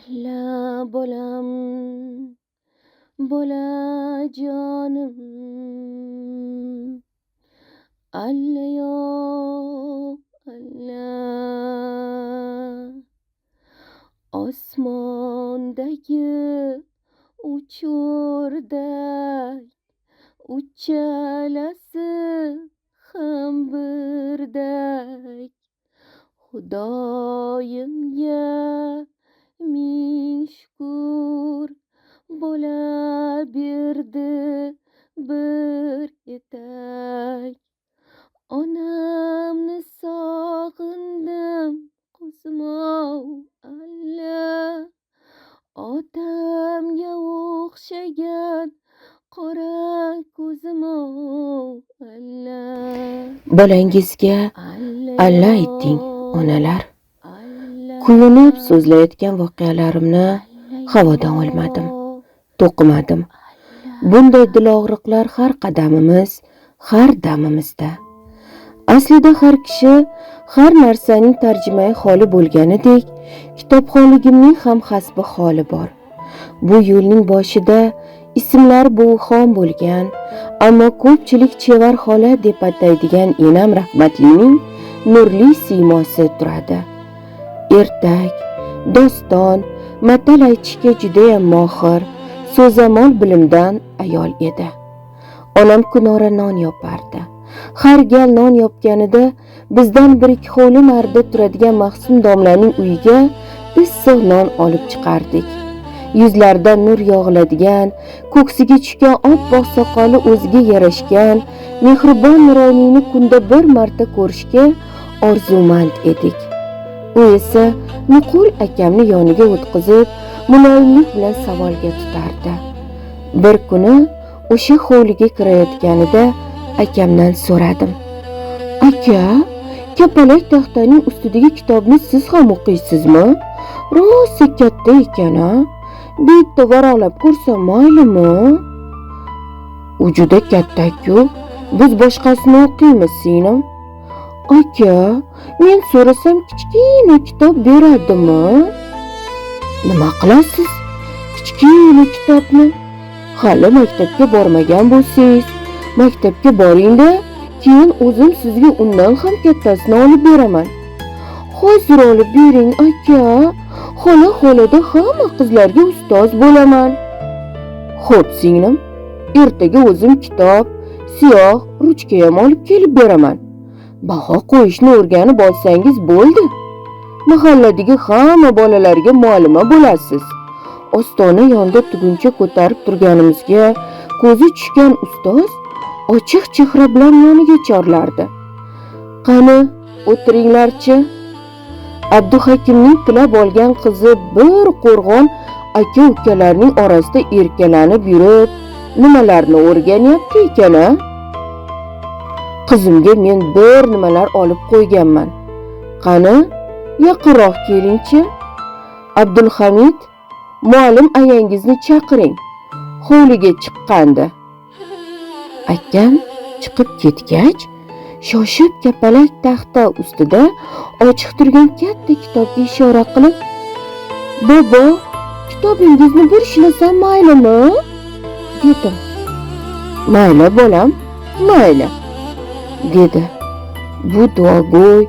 Alla bolam, bolajonim. Alla yo, alla. Osmondagi uchurday, uchalasi ham birday. Xudoyimga ming shukr, bo'la berdi bir etak. Onamni sog'indim qizim-ov, alla. Otamga o'xshagan qora ko'zim-ov, alla. Bolangizga alla ayting, onalar. Kuyunib so'zlayotgan voqealarimni havodan olmadim, to'qimadim. Bunday dilog'riqlar har qadamimiz, har damimizda. Aslida har kishi har narsaning tarjimai holi bo'lganidek, kitobxonligimning ham hasbi holi bor. Bu yo'lning boshida ismlar buvixon bo'lgan, ammo ko'pchilik chevar xola deb ataydigan enam rahmatlining nurli siymosi turadi. Ertak, doston, matal aytishga judayam mohir, so'zamol bilimdan ayol edi. Onam kunora non yopardi. Har gal non yopganida bizdan bir ikki hovli narida turadigan Mahsum domlaning uyiga issiq non olib chiqardik. Yuzlaridan nur yog'iladigan, ko'ksiga tushgan oppoq soqoli o'ziga yarashgan, mehribon nuroniyni kunda bir marta ko'rishga orzumand edik. U esa Nuqul akamni yoniga o'tqizib, muloyimlik bilan savolga tutardi. Bir kuni o'sha hovliga kirayotganida akamdan so'radim. Aka, kapalak taxtaning ustidagi kitobni siz ham o'qiysizmi? Rosa katta ekan-a. Bitta varaqlab ko'rsam maylimi? U juda katta-ku. Biz boshqasini o'qiymiz, singlim. Aka, men so'rasam kichkina kitob beradimi? Nima qilasiz? Kichkina kitobni? Hali maktabga bormagan bo'lsangiz, maktabga boring-da, keyin o'zim sizga undan ham kattasini olib beraman. Hozir olib bering, aka. Xola-xolada hamma qizlarga ustoz bo'laman. Xo'p, singlim, ertaga o'zim kitob, siyoh, ruchka ham olib kelib beraman. Baho qo'yishni o'rganib olsangiz bo'ldi. Mahalladagi hamma bolalarga muallima bo'lasiz. Ostona yonida tuguncha ko'tarib turganimizga ko'zi tushgan ustoz ochiq chehra bilan yoniga chorlardi. Qani, o'tiringlarchi. Abduhakimning tilab olgan qizi bir qo'rg'on aka-ukalarning orasida erkalanib yurib, nimalarni o'rganyapti ekan-a? Qizimga men bir nimalar olib qo'yganman. Qani, yaqinroq kelingchi. Abdulhamid, muallim ayangizni chaqiring. Hovliga chiqqandi. Akam chiqib ketgach, shoshib kapalak taxta ustida ochiq turgan katta kitobga ishora qilib, "Bobo, kitobingizni bir ishlasam maylimi?" dedim. "Mayli bolam, mayli", dedi. Bu duogo'y,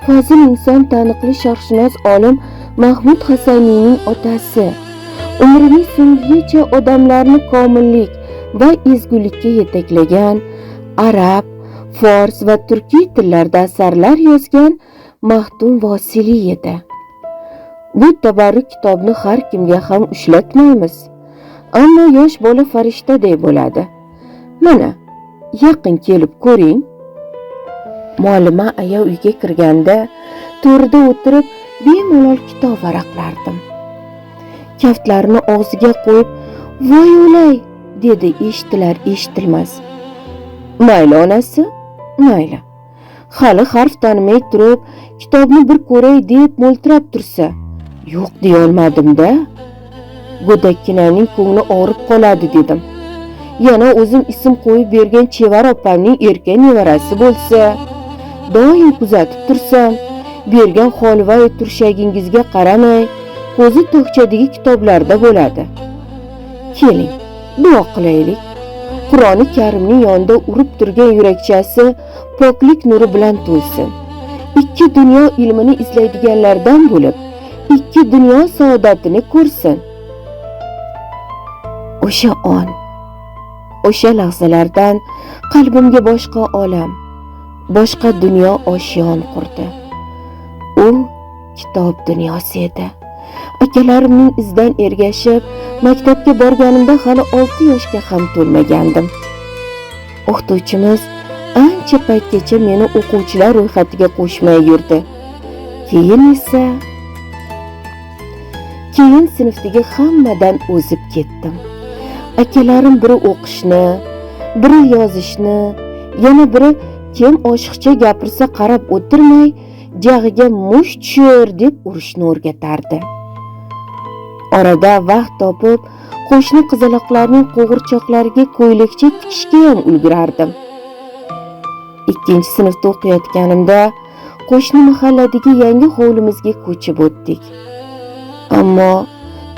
fozil inson taniqli sharqshunos olim Mahmud Hasaniyning otasi. Umrining so'ngigacha odamlarni komillik va ezgulikka yetaklagan, arab, fors va turkiy tillarda asarlar yozgan Mahdum Vosili edi. Bu tabarruk kitobni har kimga ham ushlatmaymiz, ammo yosh bola farishtaday bo'ladi. Mana, yaqin kelib ko'ring. Muallima aya uyga kirganda to'rida o'tirib bemalol kitob varaqlardim. Kaftlarini og'ziga qo'yib, "Voy o'lay", dedi eshitilar eshitilmas. Mayli onasi, mayli. Hali harf tanimay turib, kitobni bir ko'ray deb mo'ltirab tursa, yo'q deya olmadim-da. Go'dakkinaning ko'ngli og'rib qoladi dedim. Yana o'zim ism qo'yib bergan Chevar opamning erka nevarasi bo'lsa, doim kuzatib tursam, bergan holva turshagingizga qaramay, ko'zi tokchadagi kitoblarda bo'ladi. Keling, duo qilaylik. Qur'oni Karimning yonida urib turgan yurakchasi poklik nuri bilan to'lsin. Ikki dunyo ilmini izlaydiganlardan bo'lib, ikki dunyo saodatini ko'rsin. O'sha on, o'sha lahzalardan qalbimga boshqa olam, boshqa dunyo oshiyon qurdi. U kitob dunyosi edi. Akalarimning izidan ergashib, maktabga borganimda hali 6 yoshga ham to'lmagandim. O'qituvchimiz ancha paytgacha meni o'quvchilar ro'yxatiga qo'shmay yurdi. Keyin sinfdagi hammadan o'zib ketdim. Akalarim biri o'qishni, biri yozishni, yana biri kim oshiqcha gapirsa qarab o'tirmay, jag'iga mush tushir deb urishni o'rgatardi. Orada vaqt topib, qo'shni qizaloqlarning qo'g'irchoqlariga ko'ylakcha tikishga ham ulgurardim. 2-sinfda o'qiyotganimda qo'shni mahalladagi yangi hovlimizga ko'chib o'tdik. Ammo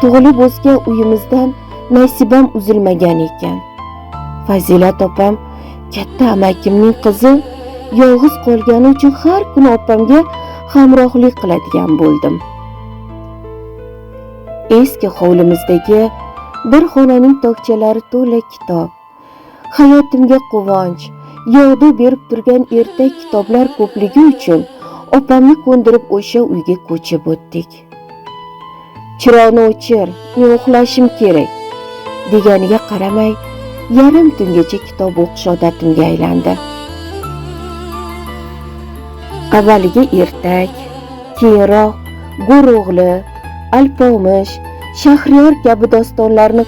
tug'ilib o'sgan uyimizdan nasibam uzilmagan ekan. Fazilat opam katta amakimning qizi yolg'iz qolgani uchun har kuni opamga hamrohlik qiladigan bo'ldim. Eski hovlimizdagi bir xonaning tokchalari to'la kitob. Hayotimga quvonch, yog'du berib turgan ertak kitoblar ko'pligi uchun opamni ko'ndirib o'sha uyga ko'chib o'tdik. Chiroqni o'chir, men uxlashim kerak deganiga qaramay, yarim tungacha kitob o'qish odatimga aylandi. Avvaliga ertak, keyinroq Go'ro'g'li, Alpomish, Shahriyor kabi dostonlarni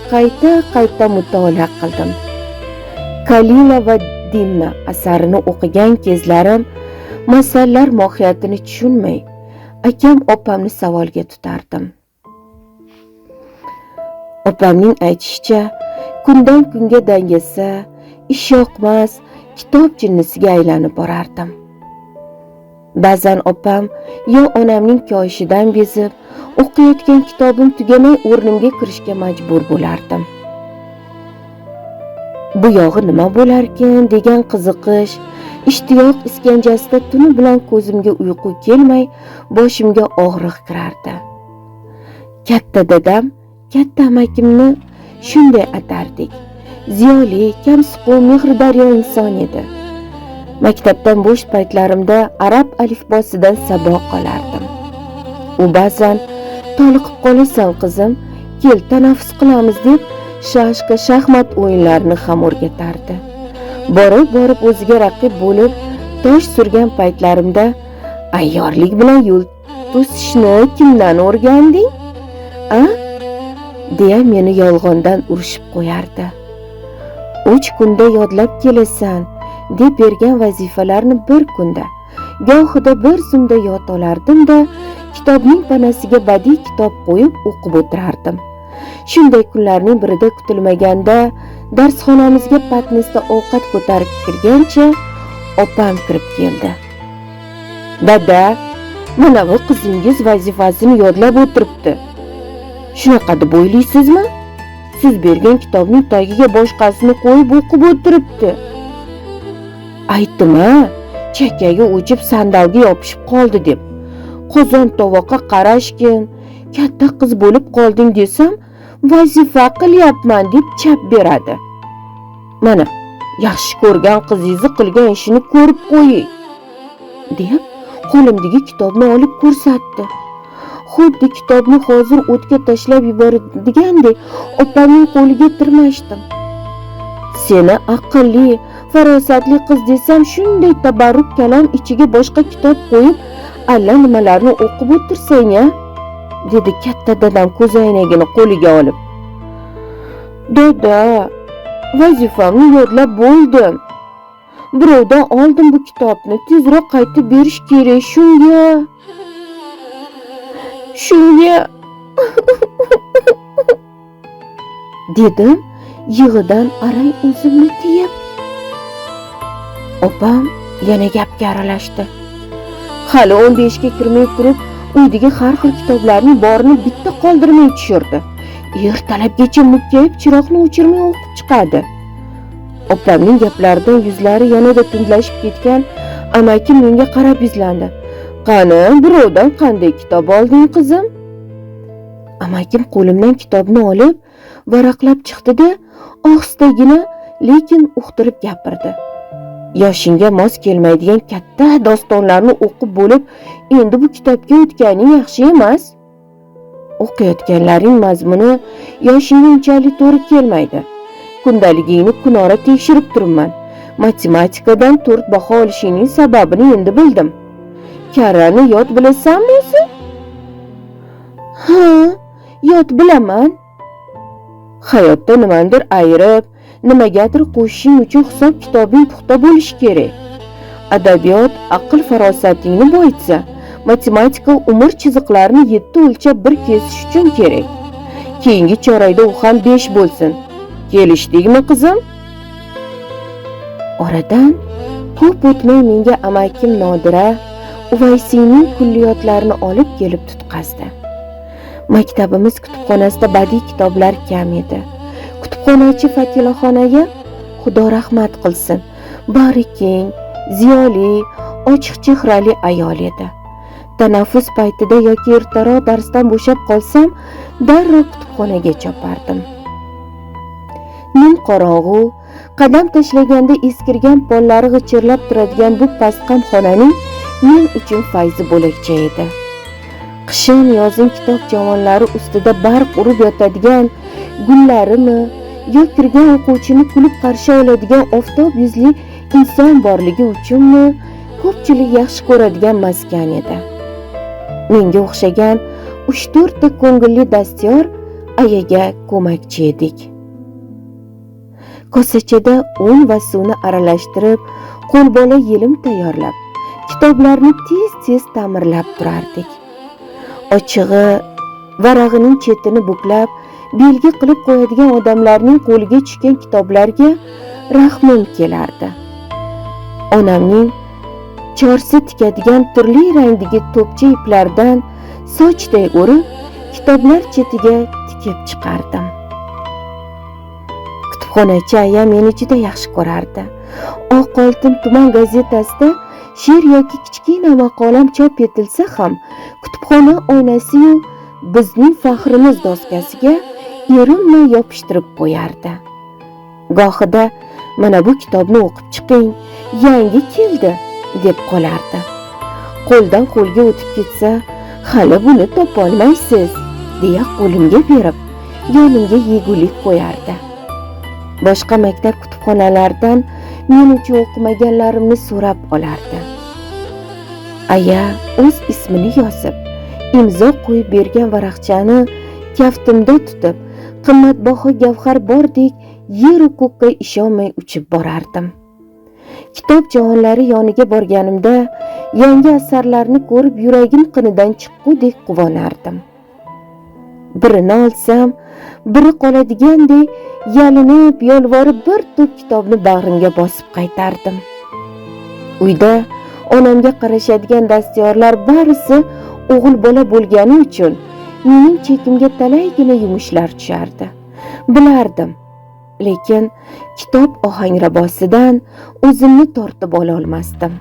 qayta mutolaa qildim. Kalila va Dimna asarini o'qigan kezlarim masalalar mohiyatini tushunmay, akam opamni savolga tutardim. Opamning aytishicha, kundan kunga dangasa, ish yoqmas, kitob jinnisiga aylanib borardim. Ba'zan opam yo onamning koyishidan bezib, o'qiyotgan kitobim tugamay o'rnimga kirishga majbur bo'lardim. Bu yog'i nima bo'larkin degan qiziqish, ishtiyoq iskanjasida tuni bilan ko'zimga uyqu kelmay, boshimga og'riq kirardi. Katta dadam, katta amakimni shunday atardik. Ziyoli, kamsuqum, mehrdaryo inson edi. Maktabdan bo'sh paytlarimda arab alifbosidan saboq olardim. U ba'zan "Toliqib qolasan qizim, kel tanaffus qilamiz" deb shaxmat o'yinlarini ham o'rgatardi. Borib o'ziga raqib bo'lib tosh surgan paytlarimda "Ayyorlik bilan yo'l to'sishni kimdan o'rganding? A?" deya meni yolg'ondan urishib qo'yardi. 3 kunda yodlab kelasan deb bergan vazifalarni bir kunda, gohida bir zumda yod olardim-da, kitobning panasiga badiiy kitob qo'yib o'qib o'tirardim. Shunday kunlarning birida kutilmaganda darsxonamizga patnisda ovqat ko'tarib kirgancha opam kirib keldi. "Dada, mana bu qizingiz vazifasini yodlab o'tiribdi. Shunaqa deb o'ylaysizmi? Siz bergan kitobning tagiga boshqasini qo'yib o'qib o'tiribdi." Aytdim-a, chakagi o'chib sandalga yopishib qoldi deb. Qozon tovoqqa qarashkin, katta qiz bo'lib qolding desam, vazifa qilyapman deb chap beradi. Mana, yaxshi ko'rgan qizingizni qilgan ishini ko'rib qo'ying, deb qo'limdagi kitobni olib ko'rsatdi. Xuddi kitobni hozir o'tga tashlab yuboradigandek opamning qo'liga tirmashdim. Seni aqlli, farosatli qiz desam, shunday tabarruk kalam ichiga boshqa kitob qo'yib, alla nimalarni o'qib o'tirsang-a, dedi katta dadam ko'zoynagini qo'liga olib. "Dada, vazifamni yodlab bo'ldim. Birovdan oldim bu kitobni, tezroq qaytib berish kerak shunga." dedim yig'idan arang o'zimni tiyib. Opam yana gapga aralashdi. "Hali 15 ga kirmay turib, uydagi har xil kitoblarning borini bitta qoldirmay tushirdi. Ertalabgacha mukkayib chiroqni o'chirmay o'qib chiqadi. Opamning gaplaridan yuzlari yanada tundlashib ketgan amakim menga qarab yuzlandi. "Qani, birovdan qanday kitob olding, qizim?" Amakim qo'limdan kitobni olib, varaqlab chiqdi-da, ohistagina lekin uqtirib gapirdi. "Yoshingga mos kelmaydigan katta dostonlarni o'qib bo'lib, endi bu kitobga o'tganing yaxshi emas. O'qiyotganlaring mazmuni yoshingga unchalik to'g'ri kelmaydi. Kundaligingni kunora tekshirib turibman. Matematikadan 4 baho olishingning sababini endi bildim. Karrani yod bilasanmi o'zi?" "Ha, yod bilaman. Hayotda nimadir ayirib, nimagadir qo'shishing uchun hisob kitobing puxta bo'lishi kerak. Adabiyot aql farosatingni boyitsa, matematika umr chiziqlarini 7 o'lchab bir kesish uchun kerak. Keyingi chorakda u ham 5 bo'lsin. Kelishdikmi, qizim?" Oradan ko'p o'tmay menga amakim Nodira Uvaysiyning kulliyotlarini olib kelib tutqazdi. Maktabimiz kutubxonasida badiiy kitoblar kam edi. Kutubxonachi Fatilaxonaga Xudo rahmat qilsin, bari keng, ziyoli, ochiq chehrali ayol edi. Tanaffus paytida yoki ertaroq darsdan bo'shab qolsam, darrov kutubxonaga chopardim. Nimqorong'u, qadam tashlaganda eskirgan pollari g'ichirlab turadigan bu pastqam xonaning men uchun fayzi bo'lakcha edi. Qishin yozin kitob javonlari ustida barq urib yotadigan gullarimi yo kirgan o'quvchini kulib qarshi oladigan oftob yuzli inson borligi uchunmi ko'pchilik yaxshi ko'radigan maskan edi. Menga o'xshagan 3-4 ta ko'ngilli dastyor ayaga ko'makchi edik. Kosachada un va suvni aralashtirib, qo'lbola yelim tayyorlab, kitoblarni tez-tez ta'mirlab turardik. Ochig'i, varag'ining chetini buklab, belgi qilib qo'yadigan odamlarning qo'liga tushgan kitoblarga rahmim kelardi. Onamning chorsi tikadigan turli rangdagi to'pcha iplardan sochday o'rib, kitoblar chetiga tikib chiqardim. Kutubxonachi aya meni juda yaxshi ko'rardi. Oq oltin tuman gazetasida she'r yoki kichkina maqolam chop etilsa ham, kutubxona oynasi-yu bizning faxrimiz doskasiga erinmay yopishtirib qo'yardi. Gohida "Mana bu kitobni o'qib chiqing, yangi keldi" deb qolardi. Qo'ldan qo'lga o'tib ketsa, "Hali buni topolmaysiz" deya qo'limga berib, yonimga yegulik qo'yardi. Boshqa maktab kutubxonalaridan men uchun o'qimaganlarimni so'rab olardi. Aya o'z ismini yozib, imzo qo'yib bergan varaqchani kaftimda tutib, qimmatbaho gavhar bordek yer u ko'kka ishonmay uchib borardim. Kitob javonlari yoniga borganimda yangi asarlarni ko'rib yuragim qinidan chiqqudek quvonardim. Birini olsam, biri qoladigandek yalinib, yolvorib bir to'p kitobni bag'rimga bosib qaytardim. Uyda onamga qarashadigan dastyorlar barisi o'g'il bola bo'lgani uchun mening chekimga talaygina yumushlar tushardi. Bilardim, lekin kitob ohangrabosidan o'zimni tortib ola olmasdim.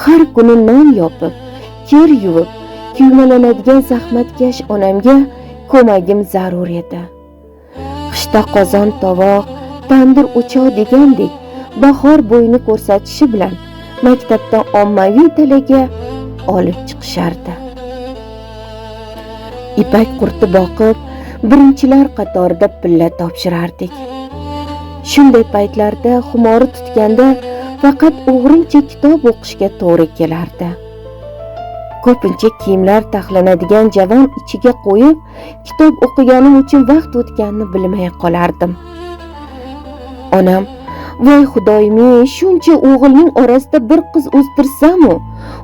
Har kuni non yopib, kir yuvib, kuymalanadigan zahmatkash onamga ko'magim zarur edi. Qishda qozon tovoq, tandir o'choq degandek bahor bo'yini ko'rsatishi bilan maktabdan ommaviy dalaga olib chiqishardi. Ipak qurti boqib, birinchilar qatorida pilla topshirardik. Shunday paytlarda xumori tutganda faqat o'g'rincha kitob o'qishga to'g'ri kelardi. Ko'pincha kiyimlar taxlanadigan javon ichiga qo'yib, kitob o'qiganim uchun vaqt o'tganini bilmay qolardim. Onam, "Voy xudoyim, shuncha o'g'ilning orasida bir qiz o'stirsam-u,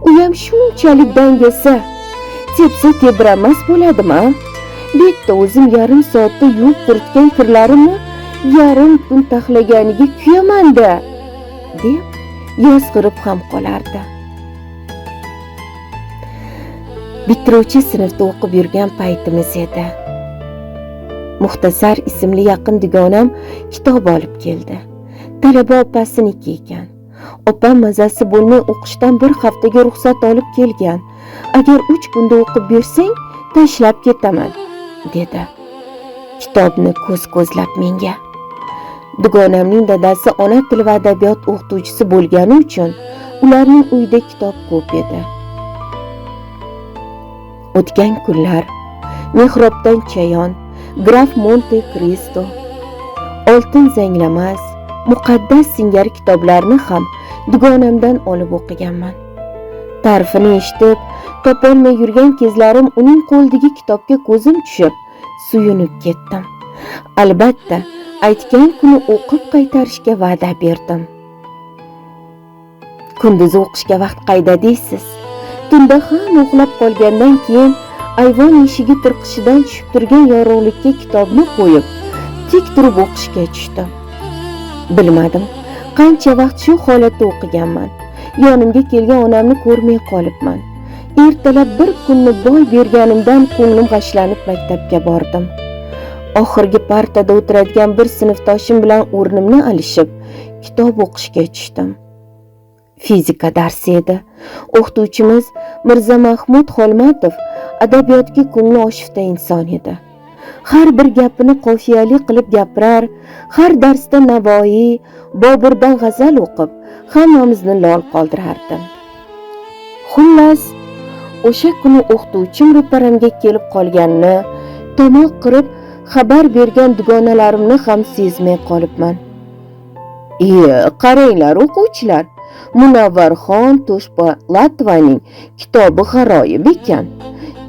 u ham shunchalik dangasa, tepsa tebramas bo'ladimi? Bitta o'zim yarim soatda yuvib quritgan kirlarimni yarim kun taxlaganiga kuyaman-da", deb yozg'irib ham qolardi. bitiruvchi sinfda o'qib yurgan paytimiz edi. Muxtasar ismli yaqin dugonam kitob olib keldi. Talaba opasiniki ekan. Opam mazasi bo'lmay o'qishdan bir haftaga ruxsat olib kelgan. Agar 3 kunda o'qib bersang, tashlab ketaman, dedi. Kitobni ko'z-ko'zlab menga. Dugonamning dadasi ona tili va adabiyot o'qituvchisi bo'lgani uchun ularning uyida kitob ko'p edi. O'tgan kunlar, Mehrobdan chayon, Graf Monte Cristo, Oltin zanglamas, Muqaddas singari kitoblarni ham dugonamdan olib o'qiganman. Ta'rifini eshitib, topolmay yurgan kezlarim uning qo'lidagi kitobga ko'zim tushib, suyunib ketdim. Albatta, aytgan kuni o'qib qaytarishga va'da berdim. Kunduzi o'qishga vaqt qayda deysiz? Tunda ham uxlab qolgandan keyin ayvon eshigi tirqishidan tushib turgan yorug'likka kitobni qo'yib, tik turib o'qishga tushdim. Bilmadim, qancha vaqt shu holatda o'qiganman. Yonimga kelgan onamni ko'rmay qolibman. Ertalab bir kunni boy berganimdan ko'nglim g'ashlanib maktabga bordim. Oxirgi partada o'tiradigan bir sinfdoshim bilan o'rnimni alishib, kitob o'qishga tushdim. Fizika darsi edi. O'qituvchimiz Mirza Mahmud Xolmatov adabiyotga ko'ngli oshifta inson edi. Har bir gapini qofiyali qilib gapirar, har darsda Navoiy, Boburdan g'azal o'qib, hammamizni lol qoldirardi. Xullas, o'sha kuni o'qituvchim ro'paramga kelib qolganini, tomoq qirib xabar bergan dugonalarimni ham sezmay qolibman. Qaranglar o'quvchilar, Munavvarxon Toshpo'latovaning kitobi g'aroyib ekan.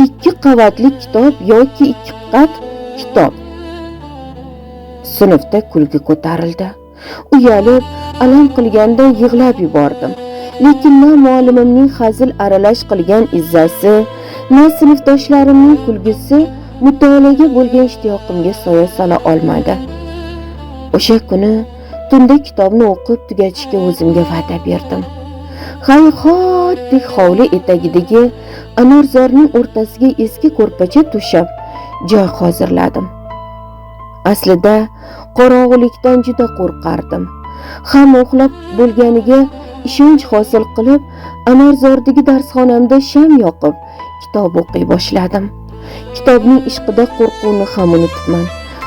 2 qavatli kitob yoki 2 qat kitob. Sinfda kulgi ko'tarildi. Uyalib, alam qilgandan yig'lab yubordim. Lekin na muallimimning hazil aralash qilgan izzasi, na sinfdoshlarimning kulgisi mutolaaga bo'lgan ishtiyoqimga soya sola olmadi. O'sha kuni tunda kitobni o'qib tugatishga o'zimga va'da berdim. Hayhotdek hovli etagidagi anorzorning o'rtasiga eski ko'rpacha to'shab, joy hozirladim. Aslida qorong'ulikdan juda qo'rqardim. Hamma uxlab bo'lganiga ishonch hosil qilib, anorzordagi darsxonamda sham yoqib, kitob o'qiy boshladim. Kitobning ishqida qo'rquvni ham unutibman.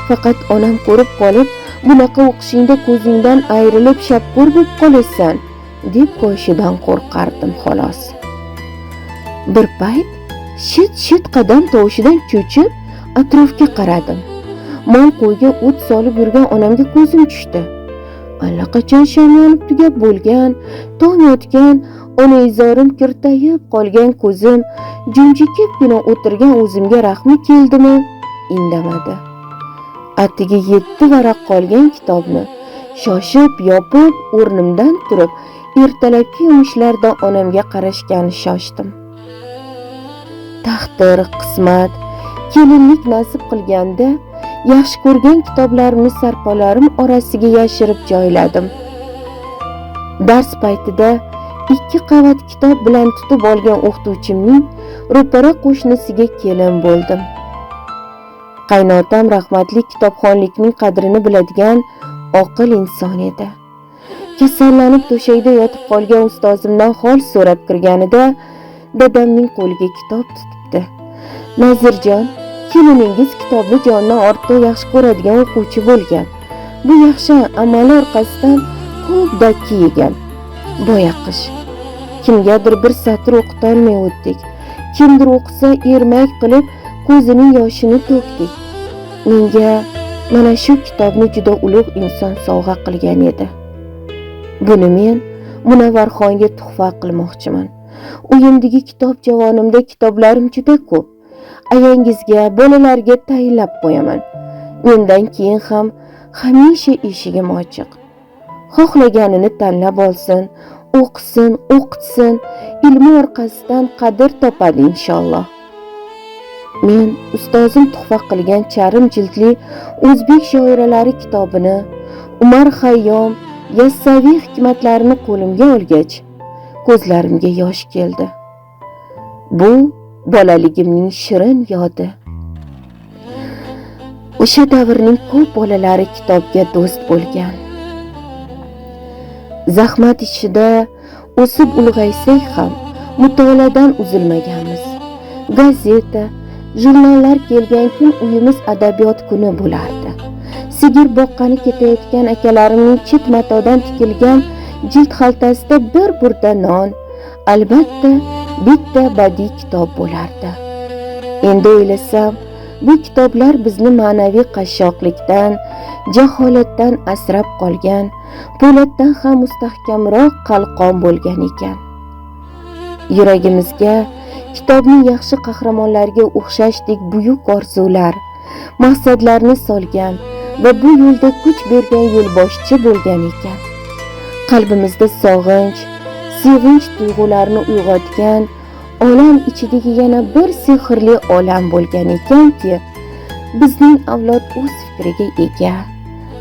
Faqat onam ko'rib qolib, bunaqa o'qishingda ko'zingdan ayrilib shapko'r bo'lib qolasan, deb qo'yishidan qo'rqardim xolos. Bir payt shit-shit qadam tovushidan cho'chib, atrofga qaradim. Mol qo'yga o't solib yurgan onamga ko'zim tushdi. Allaqachon sham yonib tugab bo'lgan, tong yotgan, onaizorim kirtayib qolgan ko'zim, jimjikibgina o'tirgan o'zimga rahmi keldimi? Indamadi. Atigi 7 varaq qolgan kitobni shoshib yopib, o'rnimdan turib, ertalabki yumushlarda onamga qarashgani shoshdim. Taqdir, qismat, kelinlik nasib qilganda yaxshi ko'rgan kitoblarimni sarpolarim orasiga yashirib joyladim. Dars paytida 2 qavat kitob bilan tutib olgan o'qituvchimning ro'para qo'shnisiga kelin bo'ldim. Qaynotam rahmatli kitobxonlikning qadrini biladigan oqil inson edi. Kasallanib to'shakda yotib qolgan ustozimdan hol so'rab kirganida dadamning qo'liga kitob tutibdi. Nazirjon, keliningiz kitobni jondan ortiq yaxshi ko'radigan o'quvchi bo'lgan. Bu yaxshi amali orqasidan ko'p dakki yegan. Boyaqish. Kimgadir bir satr o'qitolmay o'tdik. Kimdir o'qisa ermak qilib ko'zining yoshini to'kdik. Menga mana shu kitobni juda ulug' inson sovg'a qilgan edi. Buni men Munavvarxonga tuhfa qilmoqchiman. Uyimdagi kitob javonimda kitoblarim juda ko'p. Ayangizga, bolalarga tayinlab qo'yaman. Mendan keyin ham hamisha eshigim ochiq. Xohlaganini tanlab olsin, o'qisin, o'qitsin, ilmi orqasidan qadr topadi inshaalloh. Men ustozim tuhfa qilgan charim jildli o'zbek shoiralari kitobini, Umar Xayyom, Yassaviy hikmatlarini qo'limga olgach, ko'zlarimga yosh keldi. Bu bolaligimning shirin yodi. O'sha davrning ko'p bolalari kitobga do'st bo'lgan. Zahmat ichida o'sib ulg'aysak ham mutolaadan uzilmaganmiz. Gazeta, jurnallar kelgan kun uyimiz adabiyot kuni bo'lardi. Sigir boqqani ketayotgan akalarimning chit matodan tikilgan jild xaltasida bir burda non, albatta bitta badiiy kitob bo'lardi. Endi o'ylasam, bu kitoblar bizni ma'naviy qashshoqlikdan, jaholatdan asrab qolgan, po'latdan ham mustahkamroq qalqon bo'lgan ekan. Yuragimizga kitobning yaxshi qahramonlariga o'xshashdek buyuk orzular, maqsadlarni solgan va bu yo'lda kuch bergan yo'lboshchi bo'lgan ekan. Qalbimizda sog'inch, sevinch tuyg'ularini uyg'otgan olam ichidagi yana bir sehrli olam bo'lgan ekanki, bizning avlod o'z fikriga ega,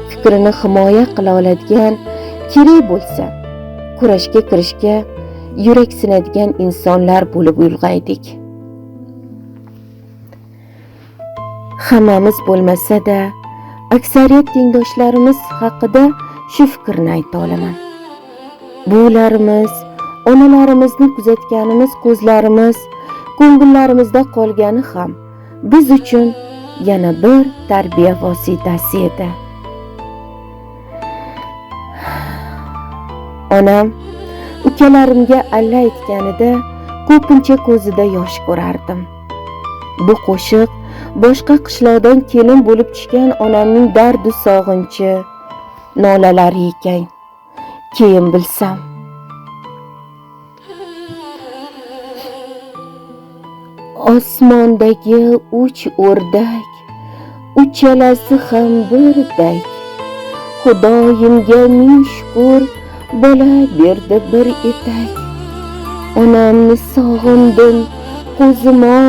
fikrini himoya qila oladigan, kerak bo'lsa kurashga kirishga yurak sinadigan insonlar bo'lib ulg'aydik. Hammamiz bo'lmasa-da, aksariyat tengdoshlarimiz haqida shu fikrni ayta olaman. Bularimiz, onalarimizni kuzatganimiz ko'zlarimiz, ko'ngillarimizda qolgani ham biz uchun yana bir tarbiya vositasi edi. Onam ukalarimga alla aytganida ko'pincha ko'zida yosh ko'rardim. Bu qo'shiq boshqa qishloqdan kelin bo'lib tushgan onamning dardu sog'inchi, nolalari ekan. Keyin bilsam. Osmondagi 3 o'rdak, uchalasi ham birdek. Xudoyimga ming shukr, bola berdi bir etak. Onamni sog'indim, ko'zim-o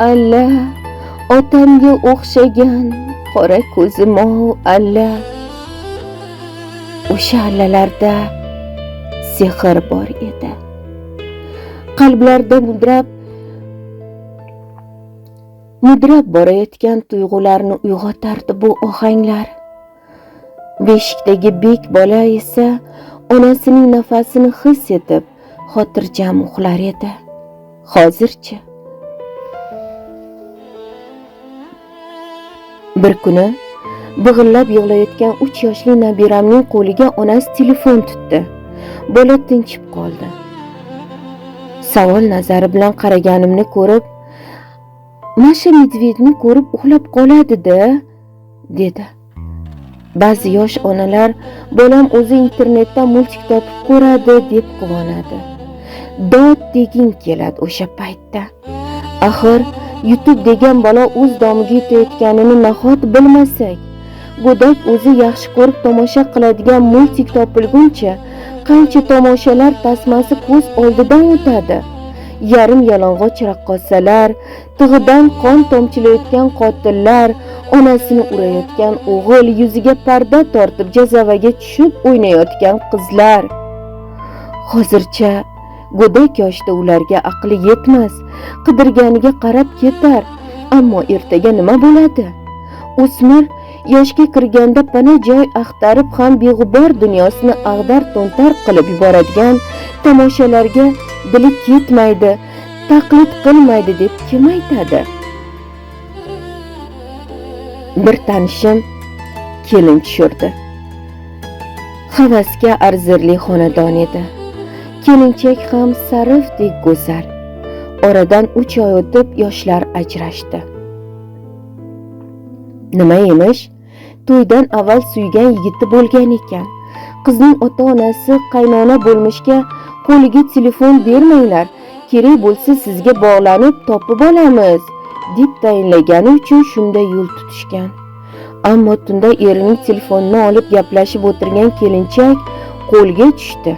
alla, otamga o'xshagan qora ko'zim-o alla. O'sha allalarda sehr bor edi. Qalblarda mudrab borayotgan tuyg'ularni uyg'otardi bu ohanglar. Beshikdagi bek bola esa onasining nafasini his etib, xotirjam uxlar edi. Hozirchi bir kuni big'illab yig'layotgan 3 yoshli nabiramning qo'liga onasi telefon tutdi. Bola tinchib qoldi. Savol nazari bilan qaraganimni ko'rib, Masha Medvedni ko'rib uxlab qoladi-da, dedi. Ba'zi yosh onalar bolam o'zi internetdan multik topib ko'radi deb quvonadi. Dod deging keladi o'sha paytda. Axir YouTube degan bola o'z domiga yetayotganini nahot bilmasak, go'dak o'zi yaxshi ko'rib tomosha qiladigan multik topilguncha qancha tomoshalar tasmasi ko'z oldidan o'tadi. Yarim yalang'och raqqosalar, tig'idan qon tomchilayotgan qotillar, onasini urayotgan o'g'il, yuziga parda tortib jazavaga tushib o'ynayotgan qizlar. Hozircha go'dak yoshda ularga aqli yetmas, qidirganiga qarab ketar, ammo ertaga nima bo'ladi? O'smir yoshga kirganda pana joy axtarib ham beg'ubor dunyosini ag'dar-to'ntar qilib yuboradigan tomoshalarga dili ketmaydi, taqlid qilmaydi deb kim aytadi? Bir tanishim kelin tushirdi. Havasga arzirli xonadon edi. Kelinchak ham sarifdek go'zal. Oradan 3 oy o'tib yoshlar ajrashdi. Nima emish? To'ydan avval suygan yigiti bo'lgan ekan. Qizning ota-onasi qaynona bo'lmishga qo'liga telefon bermanglar, kerak bo'lsa sizga bog'lanib topib olamiz deb tayinlagani uchun shunday yo'l tutishgan. Ammo tunda erining telefonini olib gaplashib o'tirgan kelinchak qo'lga tushdi.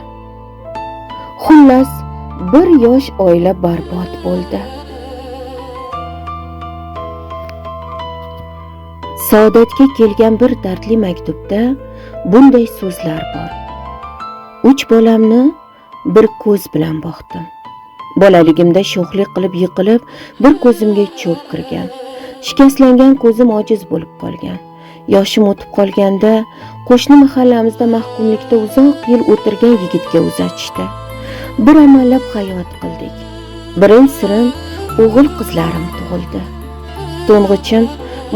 Xullas, bir yosh oila barbod bo'ldi. Saodatga kelgan bir dardli maktubda bunday so'zlar bor. 3 bolamni bir ko'z bilan boqdim. Bolaligimda sho'xlik qilib yiqilib, bir ko'zimga cho'p kirgan. Shikastlangan ko'zim ojiz bo'lib qolgan. Yoshim o'tib qolganda, qo'shni mahallamizda mahkumlikda uzoq yil o'tirgan yigitga uzatishdi. Bir amallab hayot qildik. Birin-sirin o'g'il qizlarim tug'ildi. To'ng'ichim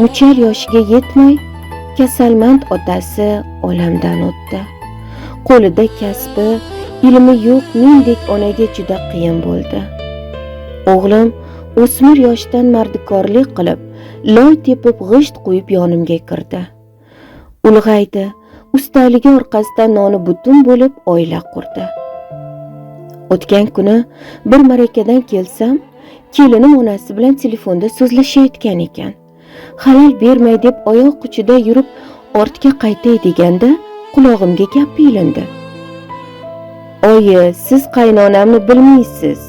muchal yoshiga yetmay, kasalmand otasi olamdan o'tdi. Qo'lida kasbi, ilmi yo'q mendek onaga juda qiyin bo'ldi. O'g'lim o'smir yoshdan mardikorlik qilib, loy tepib g'isht qo'yib yonimga kirdi. Ulg'aydi, ustaligi orqasidan noni butun bo'lib oila qurdi. O'tgan kuni bir marakadan kelsam, kelinim onasi bilan telefonda so'zlashayotgan ekan. Xalal bermay deb oyoq uchida yurib ortga qaytay deganda qulog'imga gap ilindi. Oyi, siz qaynonamni bilmaysiz.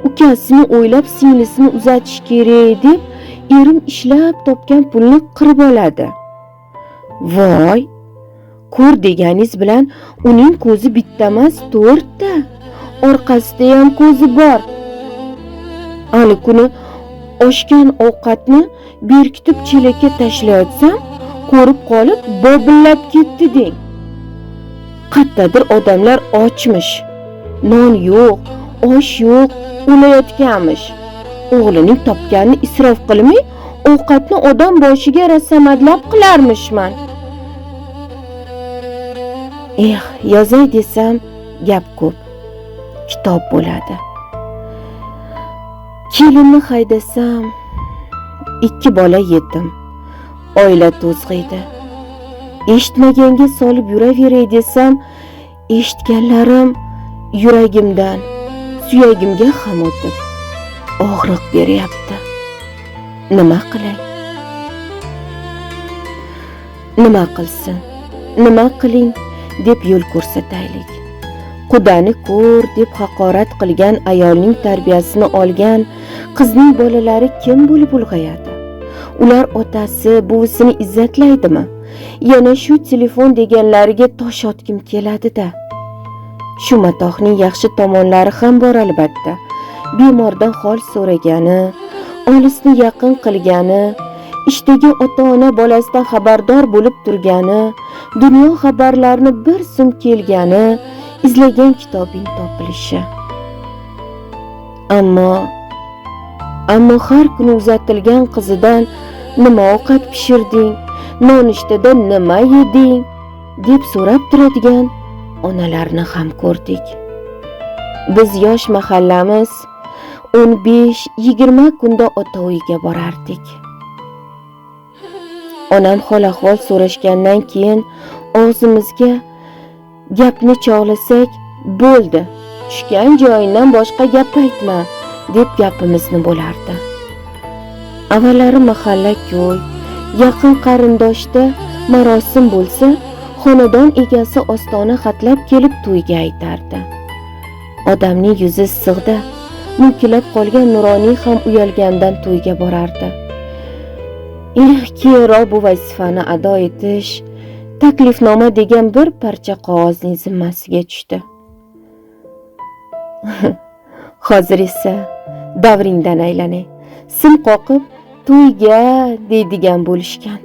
Ukasini o'ylab singlisini uzatish kerak deb erim ishlab topgan pulni qirib oladi. Voy, ko'r deganingiz bilan uning ko'zi bitta emas, 4 ta. Orqasida ham ko'zi bor. Ani kuni oshgan ovqatni berkitib chelakka tashlayotsam, ko'rib qolib bobillab ketdi deng. Qattadir odamlar ochmish. Non yo'q, osh yo'q, o'layotganmish. O'g'lining topganini isrof qilmay, ovqatni odam boshiga rasamadlab qilarmishman. Yozay desam, gap ko'p. Kitob bo'ladi. Kelinni haydasam, 2 bola yetim. Oila to'zg'iydi. Eshitmaganga solib yuraveray desam, eshitganlarim yuragimdan, suyagimga ham o'tib og'riq beryapti. Nima qilay? Nima qilsin? Nima qiling deb yo'l ko'rsataylik. Qudani ko'r deb haqorat qilgan ayolning tarbiyasini olgan qizning bolalari kim bo'lib ulg'ayadi? Ular otasi, buvisini izzatlaydimi? Yana shu telefon deganlariga tosh otkim keladi-da. Shu matohning yaxshi tomonlari ham bor albatta. Bemordan hol so'ragani, olisni yaqin qilgani, ishdagi ota-ona bolasidan xabardor bo'lib turgani, dunyo xabarlarini bir zum kelgani, izlagan kitobing topilishi. Ammo har kuni uzatilgan qizidan nima ovqat pishirding, nonushtada nima yeding deb so'rab turadigan onalarni ham ko'rdik. Biz yosh mahallamiz 15-20 kunda ota uyiga borardik. Onam hol ahvol so'rashgandan keyin og'zimizga gapni chog'lasak, bo'ldi, tushgan joyingdan boshqa gap aytma deb gapimizni bo'lardi. Avvallari mahalla ko'y, yaqin qarindoshda marosim bo'lsa, xonadon egasi ostona xatlab kelib to'yga aytardi. Odamning yuzi issiqda, munkilab qolgan nuroniy ham uyalgandan to'yga borardi. Keyinroq bu vazifani ado etish taklifnoma degan bir parcha qog'ozning zimmasiga tushdi. Hozir esa davringdan aylanay, sim qoqib to'yga deydigan bo'lishgan.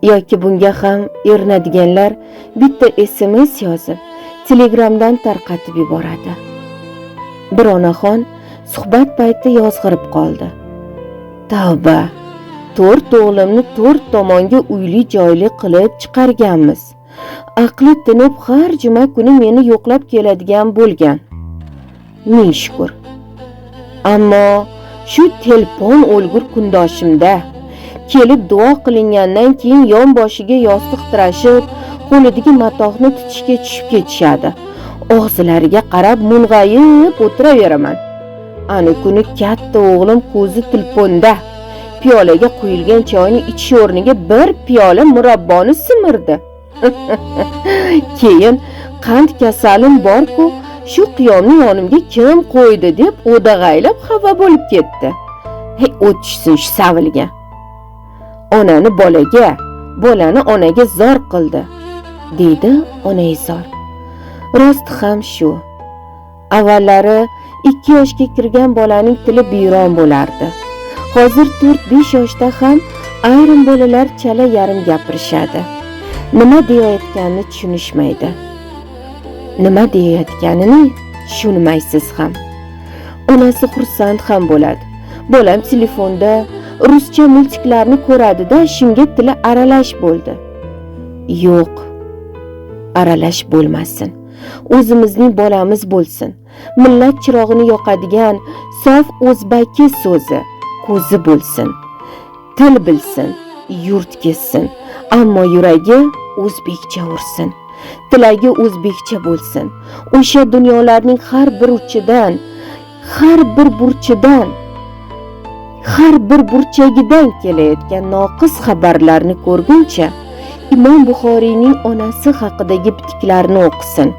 Yoki bunga ham erinadiganlar bitta SMS yozib, Telegramdan tarqatib yuboradi. Bir onaxon suhbat payti yozg'irib qoldi. Tavba, 4 o'g'limni 4 tomonga uyli joyli qilib chiqarganmiz. Aqli tinib har juma kuni meni yo'qlab keladigan bo'lgan. Ming shukr. Ammo shu telefon o'lgur kundoshimda kelib duo qilingandan keyin yon boshiga yostiq tirashib, qo'lidagi matohni tutishga tushib ketishadi. Og'zilariga qarab mung'ayib o'tiraveraman. Ana kuni katta o'g'lim ko'zi telefonda. Piyolaga quyilgan choyni ichish o'rniga bir piyola murabboni simirdi. Keyin qand kasalim bor-ku, shu qiyomni yonimga kim qo'ydi deb o'dag'aylab xafa bo'lib ketdi. O'tishsin shu savilga. Onani bolaga, bolani onaga zor qildi, deydi onaizor. Rost ham shu. Avvallari 2 yoshga kirgan bolaning tili biyron bo'lardi. Hozir 4-5 yoshda ham ayrim bolalar chala yarim gapirishadi. Nima deyayotganini tushunishmaydi. Nima deyayotganini tushunmaysiz ham. Onasi xursand ham bo'ladi. Bolam telefonda ruscha multiklarni ko'radi-da, shunga tili aralash bo'ldi. Yo'q. Aralash bo'lmasin. O'zimizning bolamiz bo'lsin. Millat chirog'ini yoqadigan sof o'zbaki so'zi, ko'zi bo'lsin. Til bilsin, yurt kezsin, ammo yuragi o'zbekcha ursin. Tilagi o'zbekcha bo'lsin. O'sha dunyolarning har bir uchidan, har bir burchidan, har bir burchagidan kelayotgan noqis xabarlarni ko'rguncha Imom Buxoriyning onasi haqidagi bitiklarni o'qisin.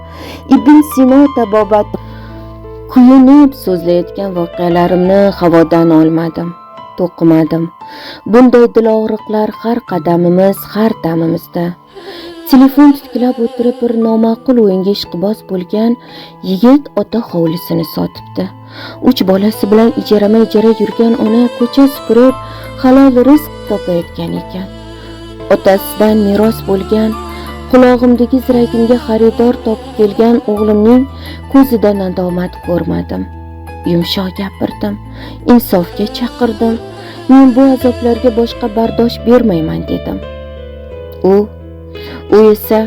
Ibn Sino tabobat kuyunib so'zlayotgan voqealarimni havodan olmadim, to'qimadim. Bunday dilog'riqlar har qadamimiz, har damimizda. Telefon tutkilab o'tirib bir noma'qul o'yinga ishqiboz bo'lgan yigit ota hovlisini sotibdi. 3 bolasi bilan ijara yurgan ona ko'cha supurib halol rizq topayotgan ekan. Otasidan meros bo'lgan, qulog'imdagi ziragimga xaridor topib kelgan o'g'limning ko'zida nadomat ko'rmadim. Yumshoq gapirdim, insofga chaqirdim. Men bu azoblarga boshqa bardosh bermayman dedim. U esa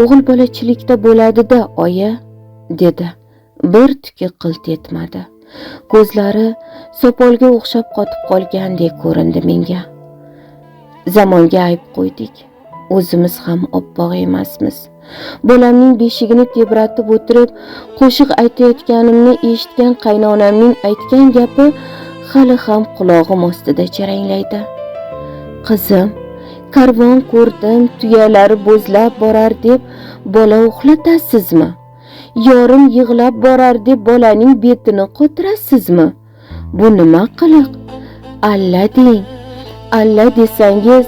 o'g'il bolachilikda bo'ladi-da, oyi, dedi. Bir tuki qilt etmadi. Ko'zlari sopolga o'xshab qotib qolgandek ko'rindi menga. Zamonga ayb qo'ydik. O'zimiz ham oppoq emasmiz. Bolamning beshigini tebratib o'tirib, qo'shiq aytayotganimni eshitgan qaynonamning aytgan gapi hali ham qulog'im ostida jaranglaydi. Qizim, karvon ko'rdim, tuyalari bo'zlab borar deb bola uxlatasizmi? Yorim yig'lab borar deb bolaning betini qotirasizmi? Bu nima qiliq? Alla deng. Alla desangiz,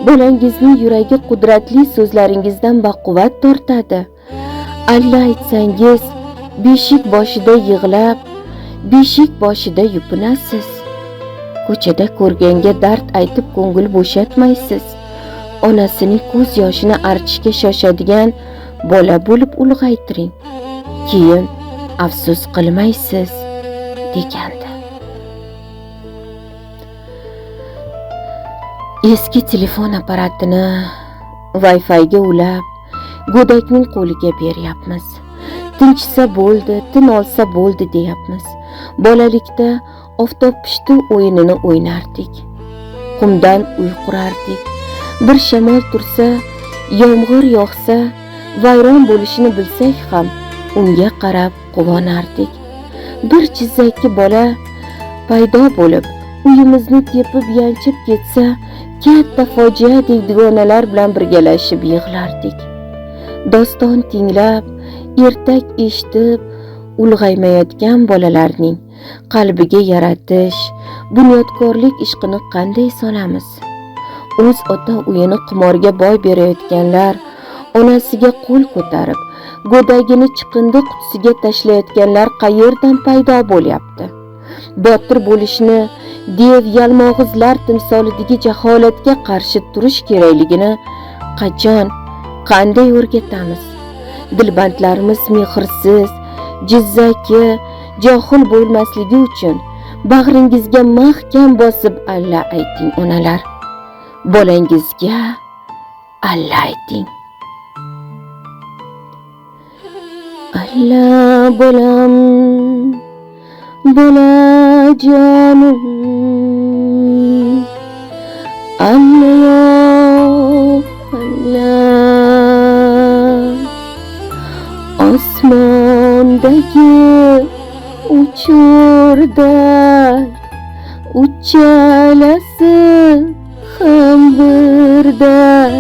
bolangizning yuragi qudratli so'zlaringizdan baquvvat tortadi. Alla aytsangiz, beshik boshida yig'lab, beshik boshida yupinasiz. Ko'chada ko'rganga dard aytib ko'ngil bo'shatmaysiz. Onasining ko'z yoshini archishga shoshadigan bola bo'lib ulg'aytiring. Keyin afsus qilmaysiz, degandi. Eski telefon apparatini Wi-Fi ga ulab, go'dakning qo'liga beryapmiz. Tinchsa bo'ldi, tin olsa bo'ldi deyapmiz. Bolalikda oftob pishti o'yinini o'ynardik. Qumdan uy qurardik. Bir shamol tursa, yomg'ir yog'sa, vayron bo'lishini bilsak ham unga qarab quvonardik. Bir jizzaki bola paydo bo'lib, uyimizni tepib yanchib ketsa, katta fojiadek dugonalar bilan birgalashib yig'lardik. Doston tinglab, ertak eshitib ulg'aymayotgan bolalarning qalbiga yaratish, bunyodkorlik ishqini qanday solamiz? O'z ota uyini qimorga boy berayotganlar, onasiga qo'l ko'tarib, go'dagini chiqindi qutisiga tashlayotganlar qayerdan paydo bo'lyapti? Botir bo'lishni dev yalmog'izlar timsolidagi jaholatga qarshi turish kerakligini qachon, qanday o'rgatamiz? Dilbandlarimiz mehrsiz, jizzaki, johil bo'lmasligi uchun bag'ringizga mahkam bosib alla ayting onalar. Bolangizga alla ayting. Alla bolam, bolajonim, alla alla osmondagi uchurday uchalasi ham birday.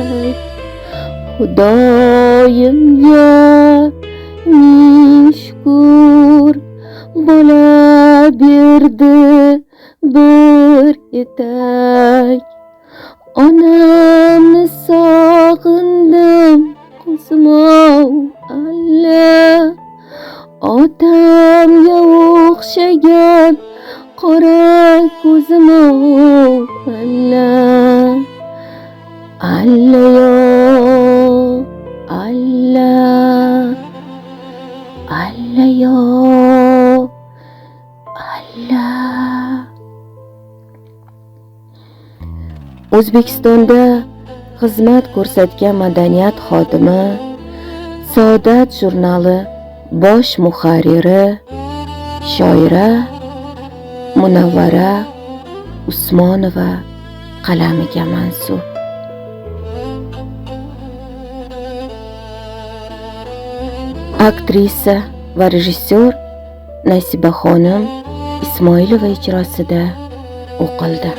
Xudoyimga ming shukr, bola berdi bir etak. Onamni sog'indim, qizim-ov, alla. otamga o'xshagan qora ko'zim alla allayo allayo alla. O'zbekistonda xizmat ko'rsatgan madaniyat xodimi, Saodat jurnali bosh muharriri, shoira Munavvara Usmonova qalamiga mansub. Aktrisa va rejissyor Nasibaxonim Ismoilova ijrosida o'qildi.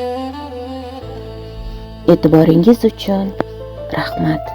E'tiboringiz uchun rahmat.